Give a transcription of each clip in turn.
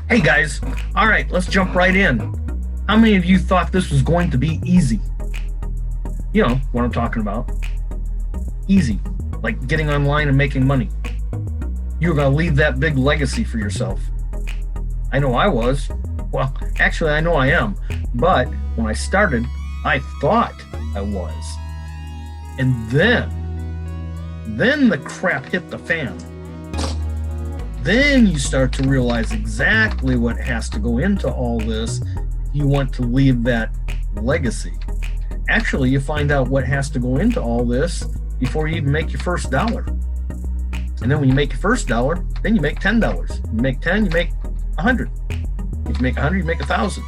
Hey guys, all right, let's jump right in. How many of you thought this was going to be easy? You know what I'm talking about. Easy, like getting online and making money. You were going to leave that big legacy for yourself. I know I was. Well, actually, I know I am. But when I started, I thought I was. And then the crap hit the fan. Then you start to realize exactly what has to go into all this. You want to leave that legacy. Actually, you find out what has to go into all this before you even make your first dollar. And then when you make your first dollar, then you make $10. You make 10, you make 100. If you make 100, you make 1,000.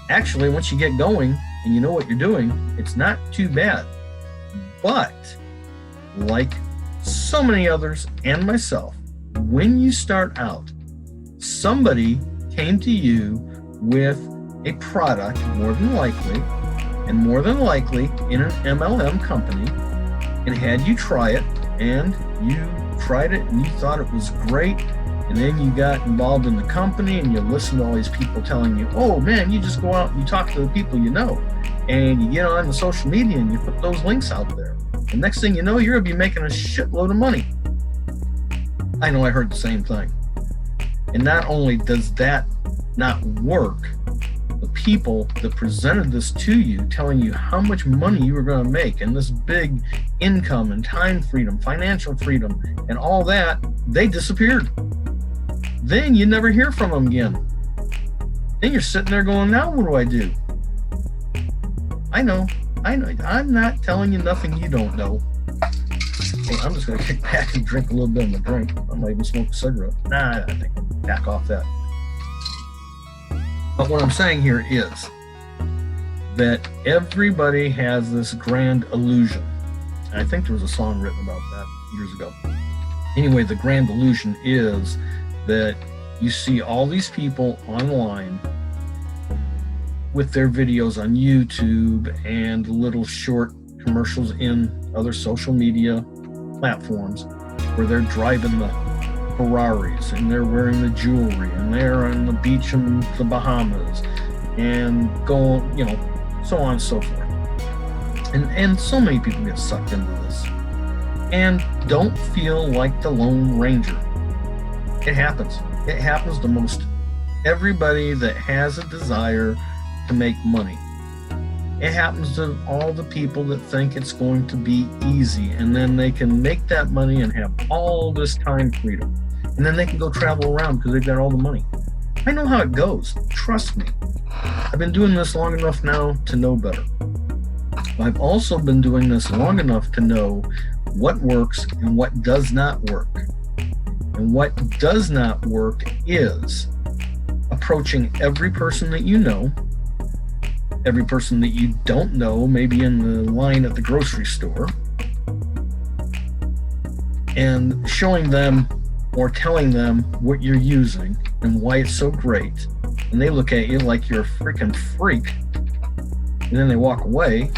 Actually, once you get going and you know what you're doing, it's not too bad. But like so many others and myself, when you start out, somebody came to you with a product, more than likely in an MLM company, and had you try it, and you tried it and you thought it was great, and then you got involved in the company and you listen to all these people telling you, oh man, you just go out and you talk to the people you know, and you get on the social media and you put those links out there. And next thing you know, you're gonna be making a shitload of money. I know I heard the same thing. And not only does that not work, the people that presented this to you, telling you how much money you were going to make and this big income and time freedom, financial freedom, and all that, they disappeared. Then you never hear from them again. Then you're sitting there going, now what do I do? I know. I'm not telling you nothing you don't know. Hey, I'm just going to kick back and drink a little bit of my drink. I might even smoke a cigarette. Nah, I think I'll back off that. But what I'm saying here is that everybody has this grand illusion. And I think there was a song written about that years ago. Anyway, the grand illusion is that you see all these people online with their videos on YouTube and little short commercials in other social media platforms where they're driving the Ferraris and they're wearing the jewelry and they're on the beach in the Bahamas and going, so on and so forth. And so many people get sucked into this and don't feel like the Lone Ranger. It happens. It happens to most everybody that has a desire to make money. It happens to all the people that think it's going to be easy, and then they can make that money and have all this time freedom. And then they can go travel around because they've got all the money. I know how it goes. Trust me. I've been doing this long enough now to know better. I've also been doing this long enough to know what works and what does not work. And what does not work is approaching every person that you know, every person that you don't know, maybe in the line at the grocery store, and showing them or telling them what you're using and why it's so great. And they look at you like you're a freaking freak. And then they walk away.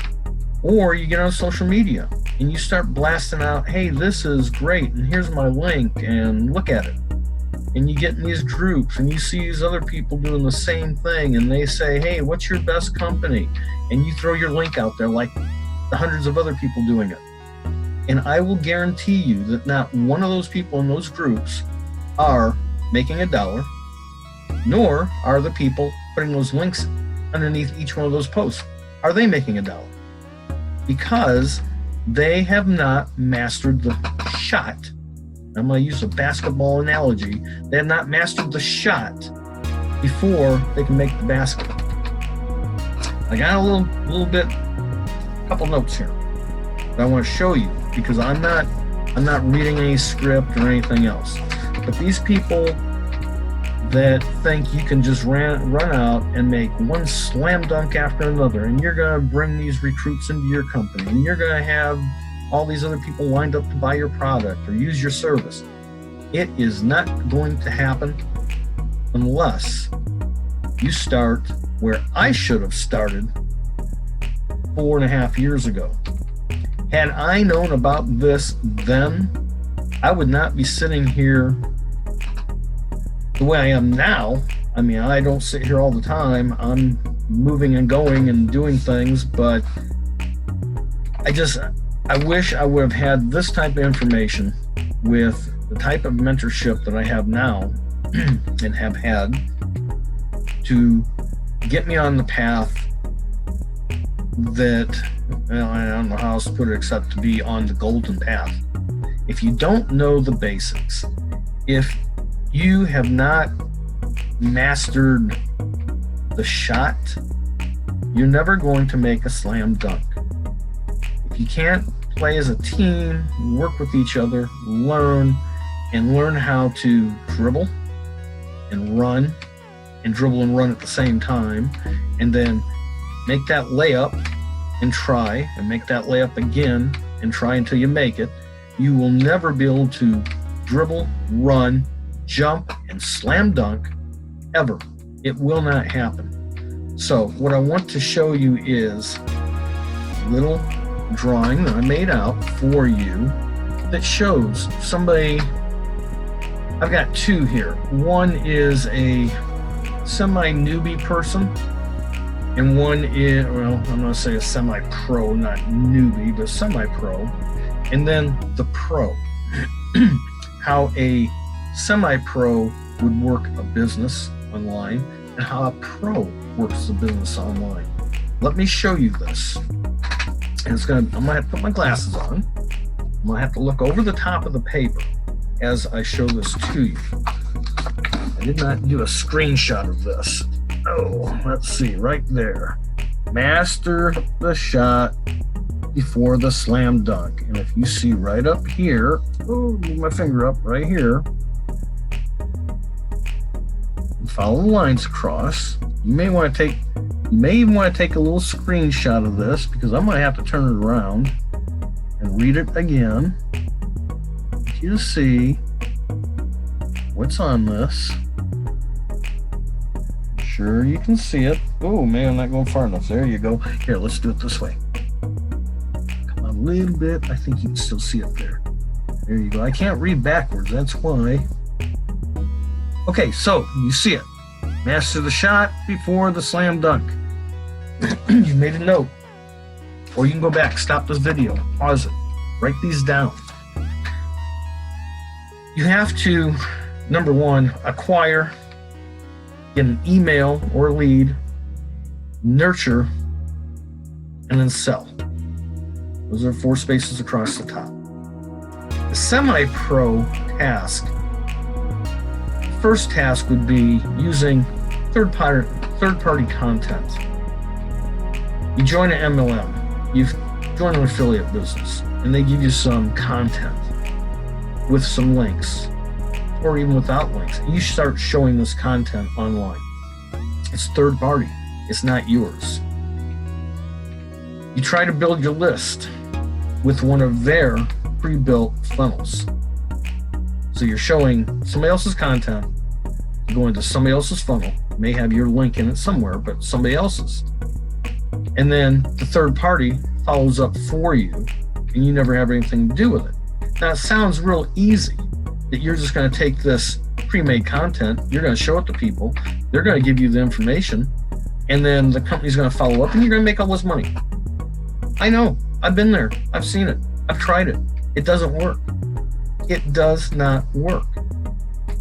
Or you get on social media and you start blasting out, hey, this is great, and here's my link, and look at it. And you get in these groups and you see these other people doing the same thing, and they say, hey, what's your best company? And you throw your link out there like the hundreds of other people doing it. And I will guarantee you that not one of those people in those groups are making a dollar, nor are the people putting those links underneath each one of those posts. Are they making a dollar? Because they have not mastered the shot. I'm going to use a basketball analogy. They have not mastered the shot before they can make the basket. I got a couple notes here that I want to show you, because I'm not reading any script or anything else. But these people that think you can just run out and make one slam dunk after another, and you're going to bring these recruits into your company, and you're going to have all these other people lined up to buy your product or use your service. It is not going to happen unless you start where I should have started 4.5 years ago. Had I known about this then, I would not be sitting here the way I am now, I mean, I don't sit here all the time. I'm moving and going and doing things, but I wish I would have had this type of information with the type of mentorship that I have now and have had to get me on the path that, well, I don't know how else to put it except to be on the golden path. If you don't know the basics, if you have not mastered the shot, you're never going to make a slam dunk. If you can't play as a team, work with each other, learn how to dribble and run and dribble and run at the same time, and then make that layup and try, and make that layup again and try until you make it, you will never be able to dribble, run, jump, and slam dunk ever. It will not happen. So what I want to show you is a little drawing that I made out for you that shows somebody. I've got two here. One is a semi-newbie person, and one is, well, I'm going to say a semi-pro, not newbie, but semi-pro, and then the pro. How a semi-pro would work a business online and how a pro works the business online. Let me show you this. And I'm gonna have to put my glasses on. I'm gonna have to look over the top of the paper as I show this to you. I did not do a screenshot of this. Oh, let's see, right there. Master the shot before the slam dunk. And if you see right up here, oh, move my finger up right here, and follow the lines across. You may even want to take a little screenshot of this, because I'm going to have to turn it around and read it again. If you see what's on this, sure you can see it. Oh man, I'm not going far enough. There you go. Here, let's do it this way. Come on a little bit. I think you can still see it there. There you go. I can't read backwards, that's why. Okay, so you see it. Master the shot before the slam dunk. You made a note. Or you can go back, stop this video, pause it, write these down. You have to, number one, acquire, get an email or lead, nurture, and then sell. Those are 4 spaces across the top. The semi-pro task, first task would be using third-party content. You join an MLM, you join an affiliate business, and they give you some content with some links, or even without links. And you start showing this content online. It's third party, it's not yours. You try to build your list with one of their pre-built funnels. So you're showing somebody else's content, you go into somebody else's funnel, may have your link in it somewhere, but somebody else's. And then the third party follows up for you, and you never have anything to do with it. Now, it sounds real easy that you're just going to take this pre-made content, you're going to show it to people, they're going to give you the information, and then the company's going to follow up, and you're going to make all this money. I know. I've been there. I've seen it. I've tried it. It doesn't work. It does not work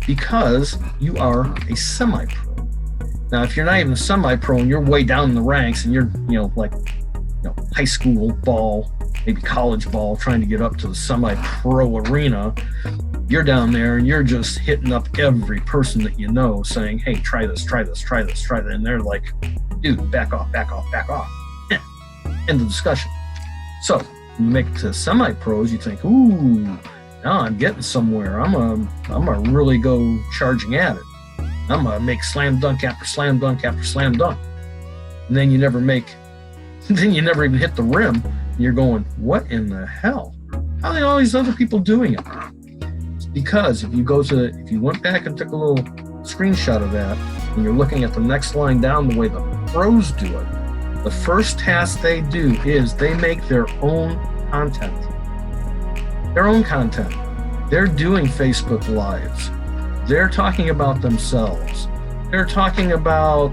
because you are a semi-pro. Now, if you're not even a semi-pro and you're way down in the ranks and you're, high school ball, maybe college ball, trying to get up to the semi-pro arena, you're down there and you're just hitting up every person that you know saying, hey, try this, try this, try this, try that. And they're like, dude, back off, back off, back off. End of discussion. So when you make it to semi-pros, you think, ooh, now I'm getting somewhere. I'm gonna really go charging at it. I'm gonna make slam dunk after slam dunk after slam dunk. And then you never even hit the rim. And you're going, what in the hell? How are all these other people doing it? It's because if you went back and took a little screenshot of that, and you're looking at the next line down the way the pros do it, the first task they do is they make their own content. Their own content. They're doing Facebook Lives. They're talking about themselves. They're talking about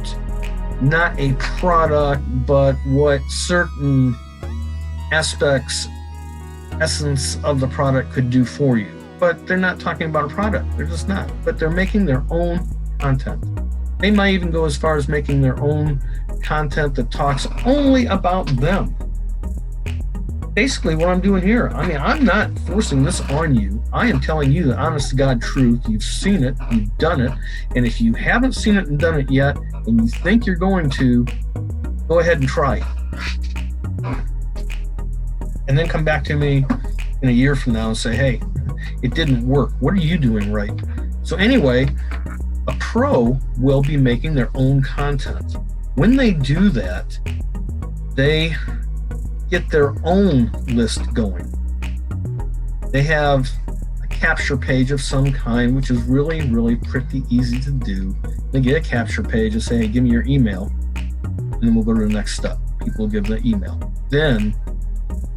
not a product, but what certain aspects, essence of the product could do for you. But they're not talking about a product. They're just not. But they're making their own content. They might even go as far as making their own content that talks only about them. Basically what I'm doing here, I mean, I'm not forcing this on you. I am telling you the honest to God truth. You've seen it, you've done it. And if you haven't seen it and done it yet, and you think you're going to, go ahead and try it. And then come back to me in a year from now and say, hey, it didn't work. What are you doing right? So anyway, a pro will be making their own content. When they do that, they get their own list going. They have a capture page of some kind, which is really, really pretty easy to do. They get a capture page and say, hey, give me your email, and then we'll go to the next step. People will give the email. Then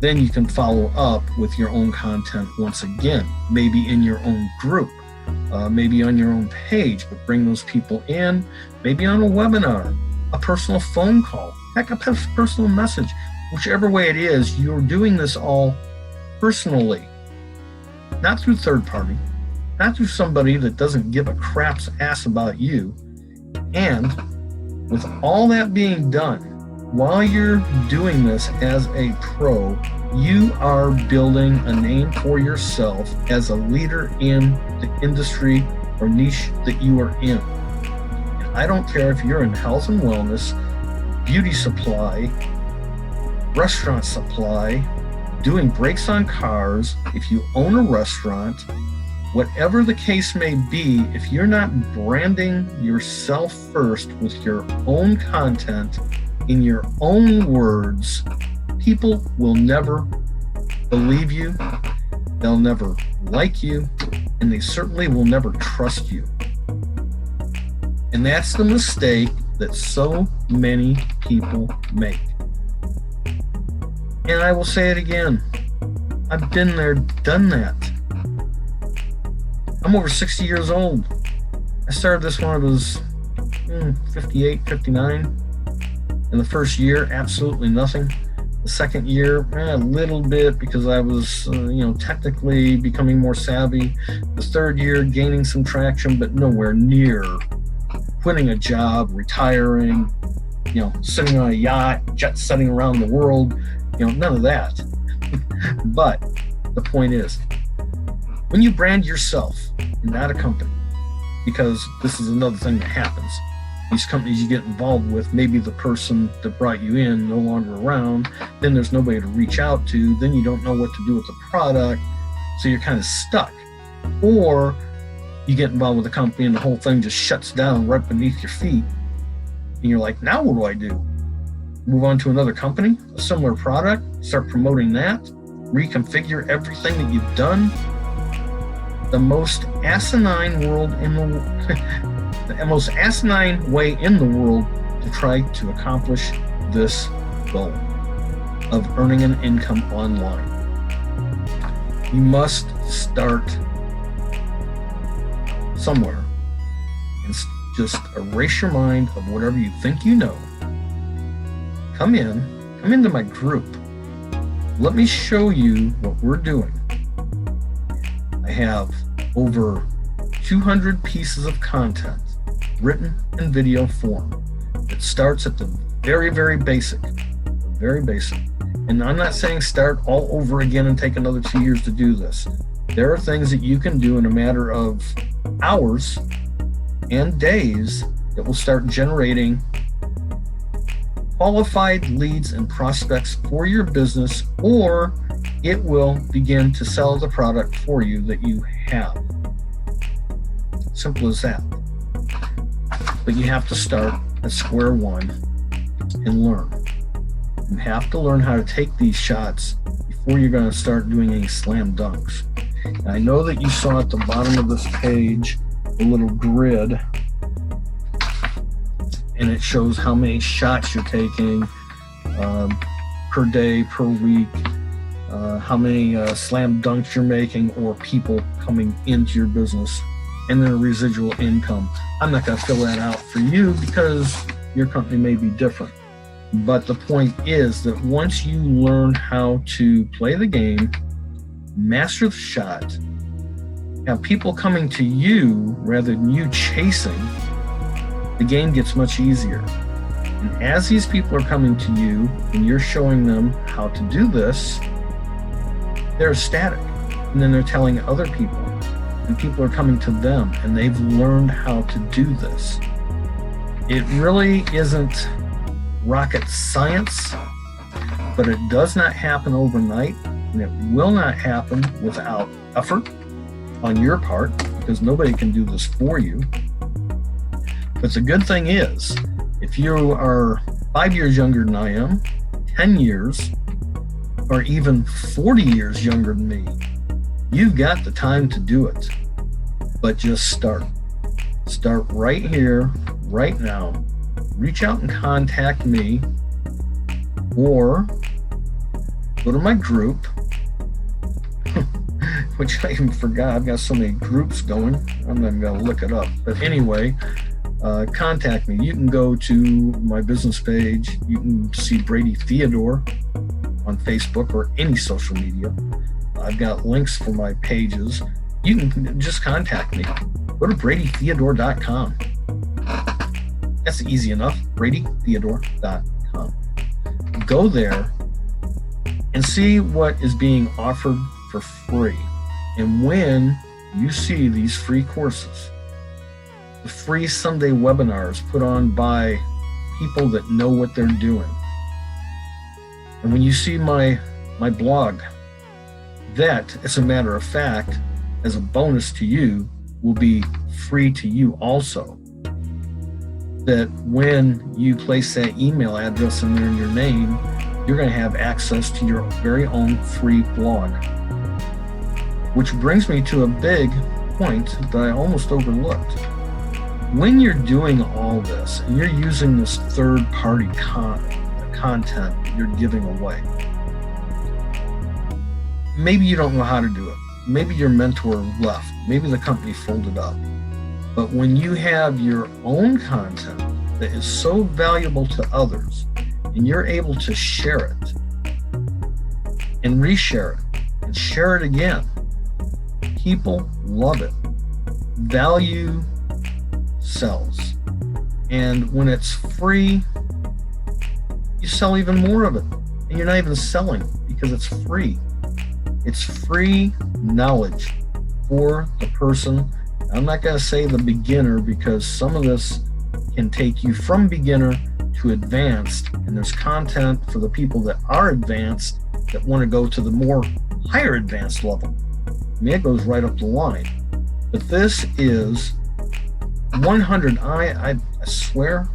you can follow up with your own content once again, maybe in your own group, maybe on your own page, but bring those people in, maybe on a webinar, a personal phone call, heck, a personal message. Whichever way it is, you're doing this all personally, not through third party, not through somebody that doesn't give a crap's ass about you. And with all that being done, while you're doing this as a pro, you are building a name for yourself as a leader in the industry or niche that you are in. And I don't care if you're in health and wellness, beauty supply, restaurant supply, doing brakes on cars, if you own a restaurant, whatever the case may be, if you're not branding yourself first with your own content, in your own words, people will never believe you, they'll never like you, and they certainly will never trust you. And that's the mistake that so many people make. And I will say it again, I've been there, done that. I'm over 60 years old. I started this when I was 58, 59. In the first year, absolutely nothing. The second year, a little bit because I was, technically becoming more savvy. The third year, gaining some traction, but nowhere near quitting a job, retiring, sitting on a yacht, jet setting around the world, none of that. But the point is, when you brand yourself and not a company, because this is another thing that happens, these companies you get involved with, maybe the person that brought you in no longer around, then there's nobody to reach out to, then you don't know what to do with the product, so you're kind of stuck. Or you get involved with a company and the whole thing just shuts down right beneath your feet, and you're like, now what do I do? Move on to another company, a similar product, start promoting that, reconfigure everything that you've done. The most asinine the most asinine way in the world to try to accomplish this goal of earning an income online. You must start somewhere and just erase your mind of whatever you think you know. Come into my group. Let me show you what we're doing. I have over 200 pieces of content, written in video form. It starts at the very, very basic. And I'm not saying start all over again and take another 2 years to do this. There are things that you can do in a matter of hours and days that will start generating qualified leads and prospects for your business, or it will begin to sell the product for you that you have. Simple as that. But you have to start at square one and learn. You have to learn how to take these shots before you're going to start doing any slam dunks. And I know that you saw at the bottom of this page a little grid, and it shows how many shots you're taking per day, per week, how many slam dunks you're making, or people coming into your business and then a residual income. I'm not going to fill that out for you because your company may be different. But the point is that once you learn how to play the game, master the shot, have people coming to you rather than you chasing, the game gets much easier. And as these people are coming to you and you're showing them how to do this, they're ecstatic. And then they're telling other people, and people are coming to them, and they've learned how to do this. It really isn't rocket science, but it does not happen overnight, and it will not happen without effort on your part, because nobody can do this for you. But the good thing is, if you are 5 years younger than I am, 10 years, or even 40 years younger than me, you've got the time to do it. But just start. Start right here, right now. Reach out and contact me, or go to my group, which I even forgot. I've got so many groups going. I'm not going to look it up. But anyway, contact me. You can go to my business page. You can see Brady Theodore on Facebook or any social media. I've got links for my pages. You can just contact me. Go to BradyTheodore.com. That's easy enough. BradyTheodore.com. Go there and see what is being offered for free. And when you see these free courses, the free Sunday webinars put on by people that know what they're doing, and when you see my blog, that, as a matter of fact, as a bonus to you, will be free to you also. That when you place that email address in there in your name, you're going to have access to your very own free blog. Which brings me to a big point that I almost overlooked. When you're doing all this and you're using this third-party content that you're giving away, maybe you don't know how to do it. Maybe your mentor left. Maybe the company folded up. But when you have your own content that is so valuable to others, and you're able to share it and reshare it and share it again, people love it. Value sells. And when it's free, you sell even more of it. And you're not even selling because it's free. It's free knowledge for the person. I'm not going to say the beginner, because some of this can take you from beginner to advanced, and there's content for the people that are advanced that want to go to the more higher advanced level. I mean, it goes right up the line. But this is 100. I swear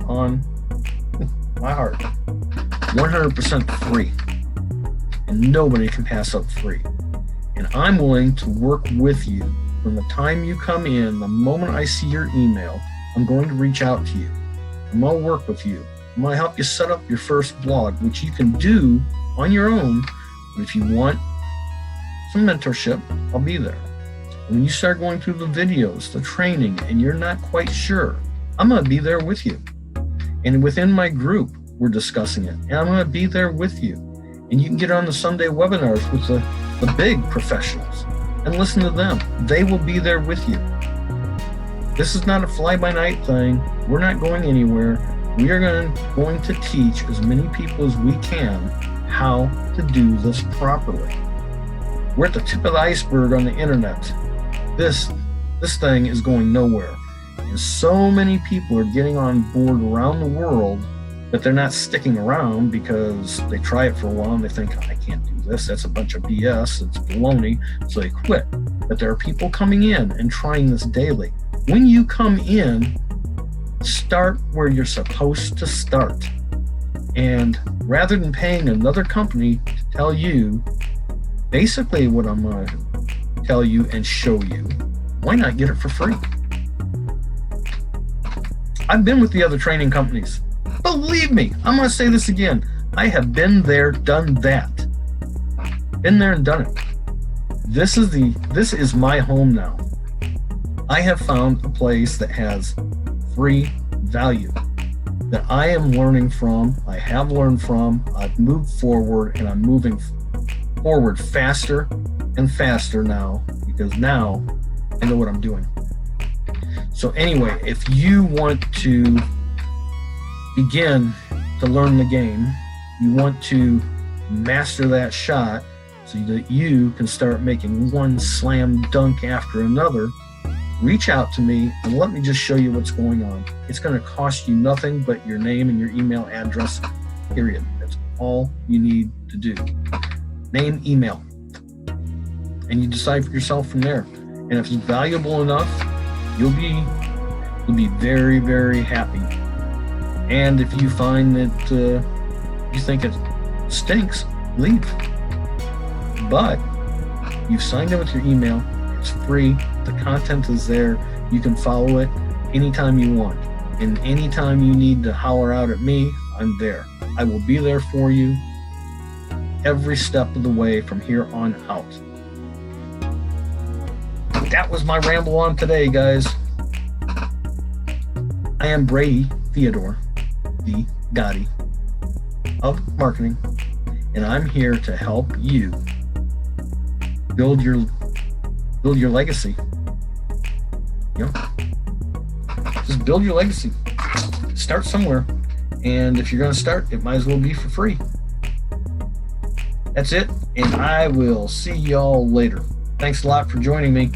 on my heart, 100% free. And nobody can pass up free. And I'm willing to work with you from the time you come in. The moment I see your email, I'm going to reach out to you. I'm going to work with you. I'm going to help you set up your first blog, which you can do on your own. But if you want some mentorship, I'll be there. And when you start going through the videos, the training, and you're not quite sure, I'm going to be there with you. And within my group, we're discussing it. And I'm going to be there with you. And you can get on the Sunday webinars with the big professionals and listen to them. They will be there with you. This is not a fly-by-night thing. We're not going anywhere. We are going to teach as many people as we can how to do this properly. We're at the tip of the iceberg on the internet. This thing is going nowhere. And so many people are getting on board around the world, but they're not sticking around because they try it for a while and they think, I can't do this. That's a bunch of BS. It's baloney. So they quit. But there are people coming in and trying this daily. When you come in, start where you're supposed to start. And rather than paying another company to tell you basically what I'm going to tell you and show you, why not get it for free? I've been with the other training companies. Believe me, I'm going to say this again. I have been there, done that. Been there and done it. This is my home now. I have found a place that has free value that I am learning from, I have learned from, I've moved forward, and I'm moving forward faster and faster now, because now I know what I'm doing. So anyway, if you want to begin to learn the game, you want to master that shot so that you can start making one slam dunk after another, reach out to me and let me just show you what's going on. It's going to cost you nothing but your name and your email address, period. That's all you need to do. Name, email. And you decide for yourself from there. And if it's valuable enough, you'll be very, very happy. And if you find that you think it stinks, leave. But you've signed in with your email. It's free. The content is there. You can follow it anytime you want. And anytime you need to holler out at me, I'm there. I will be there for you every step of the way from here on out. That was my ramble on today, guys. I am Brady Theodore, the Gotti of marketing, and I'm here to help you build your legacy. You know, just build your legacy. Start somewhere, and if you're going to start, it might as well be for free. That's it, and I will see y'all later. Thanks a lot for joining me.